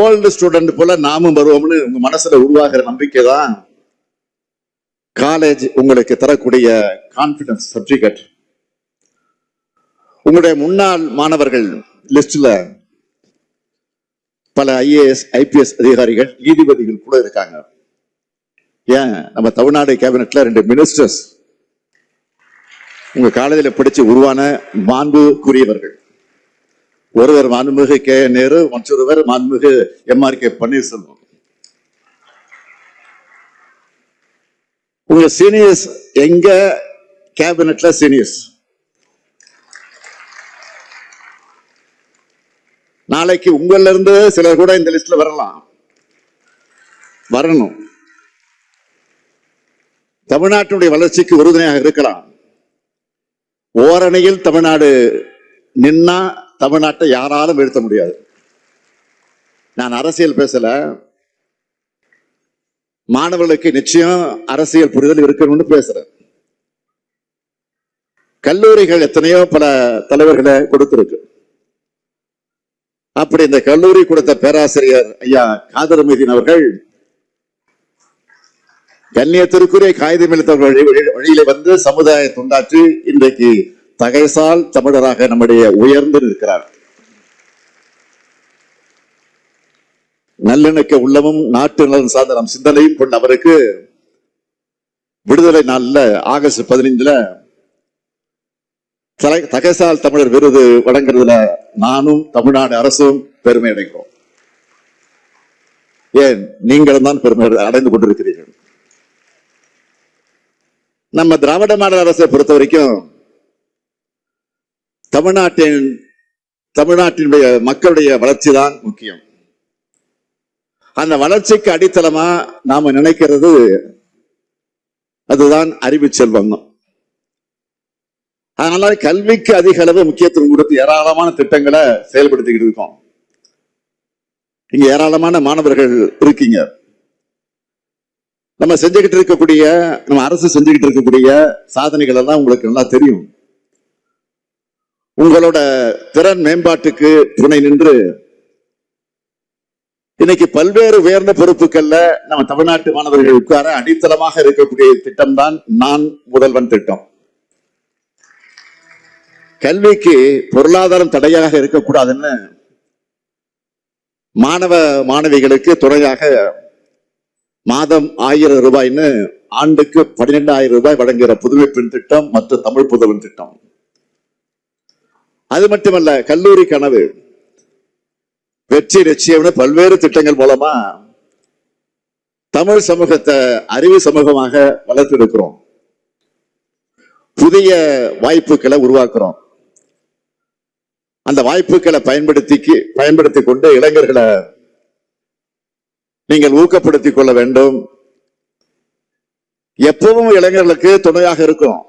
Gold student போல நாமும் வருவோம்னு உங்க மனசுல உருவாகிற நம்பிக்கை தான் காலேஜ் உங்களுக்கு தரக்கூடிய கான்பிடன்ஸ் சர்டிபிகேட். உங்களுடைய முன்னாள் மாணவர்கள் லிஸ்ட்ல பல IAS IPS அதிகாரிகள் நீதிபதிகள் கூட இருக்காங்க. ஏன் நம்ம தமிழ்நாடு கேபினெட்ல 2 மினிஸ்டர்ஸ் உங்க காலேஜில் படிச்சு உருவான மாண்புக்குரியவர்கள். ஒருவர் மாண்புமிகு K. நேரு, மற்றொருவர் மாண்புமிகு MRK பன்னீர்செல்வம். உங்க சீனியர்ஸ் எங்க கேபினெட்ல சீனியர்ஸ். நாளைக்கு உங்கள இருந்து சிலர் கூட இந்த லிஸ்ட்ல வரணும். தமிழ்நாட்டினுடைய வளர்ச்சிக்கு உறுதுணையாக இருக்கலாம். ஓரணியில் தமிழ்நாடு நின்னா தமிழ்நாட்டை யாராலும் வீழ்த்த முடியாது. நான் அரசியல் பேசல, மாணவர்களுக்கு நிச்சயம் அரசியல் புரிதல் இருக்கணும்னு பேசுறேன். கல்லூரிகள் எத்தனையோ பல தலைவர்களை கொடுத்திருக்கு. அப்படி இந்த கல்லூரி கொடுத்த பேராசிரியர் ஐயா காதர் மொய்தீன் அவர்கள் கண்ணியத்திற்குரிய காகிதம் வழியில வந்து சமுதாய தொண்டாற்றி இன்றைக்கு தகைசால் தமிழராக நம்முடைய உயர்ந்து நிற்கிறார். நல்லிணக்க உள்ளமும் நாட்டு நலன் சார்ந்த நம் சிந்தனையும் கொண்ட அவருக்கு விடுதலை நாள்ல ஆகஸ்ட் 15 தகைசால் தமிழர் விருது வழங்குறதுல நானும் தமிழ்நாடு அரசும் பெருமை அடைகிறோம். ஏன் நீங்களும் தான் பெருமை அடைந்து கொண்டிருக்கிறீர்கள். நம்ம திராவிட மாடல் அரசை பொறுத்த வரைக்கும் தமிழ்நாட்டினுடைய மக்களுடைய வளர்ச்சி தான் முக்கியம். அந்த வளர்ச்சிக்கு அடித்தளமா நாம நினைக்கிறது அதுதான் அறிவு செல்வம். அதனால கல்விக்கு அதிக அளவு முக்கியத்துவம் கொடுத்து ஏராளமான திட்டங்களை செயல்படுத்திக்கிட்டு இருக்கோம். இங்க ஏராளமான மாணவர்கள் இருக்கீங்க. நம்ம செஞ்சுக்கிட்டு இருக்கக்கூடிய, நம்ம அரசு செஞ்சுக்கிட்டு இருக்கக்கூடிய சாதனைகள் எல்லாம் உங்களுக்கு நல்லா தெரியும். உங்களோட திறன் மேம்பாட்டுக்கு துணை நின்று இன்னைக்கு பல்வேறு உயர்ந்த பொறுப்புகள்ல நம்ம தமிழ்நாட்டு மாணவர்கள் உட்கார அடித்தளமாக இருக்கக்கூடிய திட்டம் தான் நான் முதல்வன் திட்டம். கல்விக்கு பொருளாதாரம் தடையாக இருக்கக்கூடாதுன்னு மாணவ மாணவிகளுக்கு துணையாக மாதம் 1000 ரூபாய்னு ஆண்டுக்கு 12,000 ரூபாய் வழங்குகிற புதுமை பெண் திட்டம் மற்றும் தமிழ் புதல்வன் திட்டம். அது மட்டுமல்ல, கல்லூரி கனவு, வெற்றி நிச்சயம்னு பல்வேறு திட்டங்கள் மூலமா தமிழ் சமூகத்தை அறிவு சமூகமாக வளர்த்தெடுக்கிறோம். புதிய வாய்ப்புகளை உருவாக்குறோம். அந்த வாய்ப்புகளை பயன்படுத்தி கொண்டு இளைஞர்களை நீங்கள் ஊக்கப்படுத்திக் கொள்ள வேண்டும். எப்பவும் இளைஞர்களுக்கு துணையாக இருக்கும்.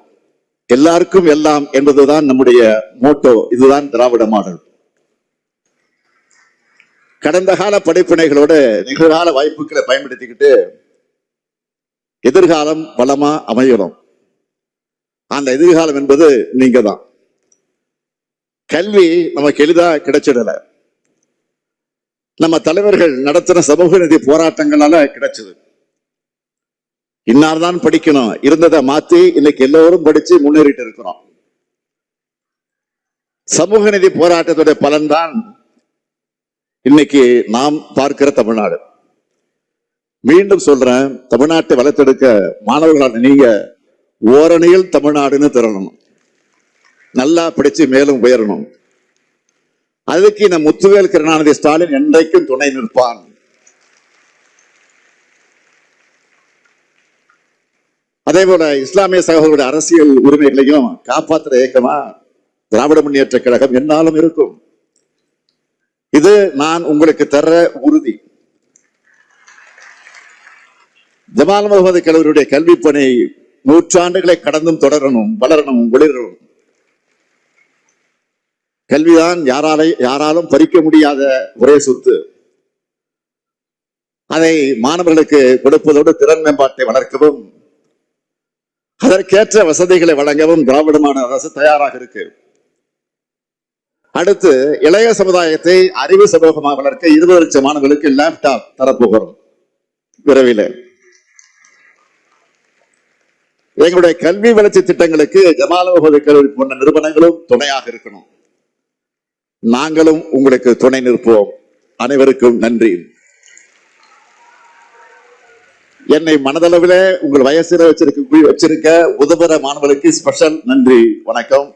எல்லாருக்கும் எல்லாம் என்பதுதான் நம்முடைய மோட்டோ. இதுதான் திராவிட மாடல். கடந்த கால படிப்பினைகளோடு நிகழ்கால வாய்ப்புகளை பயன்படுத்திக்கிட்டு எதிர்காலம் வளமா அமையணும். அந்த எதிர்காலம் என்பது நீங்க தான். கல்வி நமக்கு எளிதா கிடைச்சிடல. நம்ம தலைவர்கள் நடத்தின சமூக நீதி போராட்டங்களால கிடைச்சது. இன்னார்தான் படிக்கணும் இருந்ததை மாத்தி இன்னைக்கு எல்லோரும் படிச்சு முன்னேறிட்டு இருக்கிறோம். சமூக நீதி போராட்டத்துடைய பலன்தான் இன்னைக்கு நாம் பார்க்கிற தமிழ்நாடு. மீண்டும் சொல்றேன், தமிழ்நாட்டை வளர்த்தெடுக்க மாணவர்களான நீங்க ஓரணியில் தமிழ்நாடுன்னு திரளணும். நல்லா படிச்சு மேலும் உயரணும். அதுக்கு நம் முத்துவேல் கருணாநிதி ஸ்டாலின் என்றைக்கும் துணை நிற்பான். அதே போல இஸ்லாமிய சகோதரர்களுடைய அரசியல் உரிமைகளையும் காப்பாற்றுற இயக்கமா திராவிட முன்னேற்ற கழகம் என்னாலும் இருக்கும். இது நான் உங்களுக்கு தர உறுதி. ஜமால் முகமது கல்லூரியுடைய கல்வி பணி நூற்றாண்டுகளை கடந்தும் தொடரணும், வளரணும், ஒளிரணும். கல்விதான் யாராலும் பறிக்க முடியாத ஒரே சொத்து. அதை மாணவர்களுக்கு கொடுப்பதோடு திறன் மேம்பாட்டை வளர்க்கவும் அதற்கேற்ற வசதிகளை வழங்கவும் திராவிட மாடல் அரசு தயாராக இருக்கு. அடுத்து இளைய சமுதாயத்தை அறிவு சமூகமாக வளர்க்க 20 லட்சம் மாணவர்களுக்கு லேப்டாப் தரப்போகிறோம் விரைவில். எங்களுடைய கல்வி வளர்ச்சி திட்டங்களுக்கு ஜமால் முஹம்மது கல்லூரி போன்ற நிறுவனங்களும் துணையாக இருக்கணும். நாங்களும் உங்களுக்கு துணை நிற்போம். அனைவருக்கும் நன்றி. என்னை மனதளவில் உங்கள் வயசில் வச்சிருக்க உதவுற மாணவர்களுக்கு ஸ்பெஷல் நன்றி. வணக்கம்.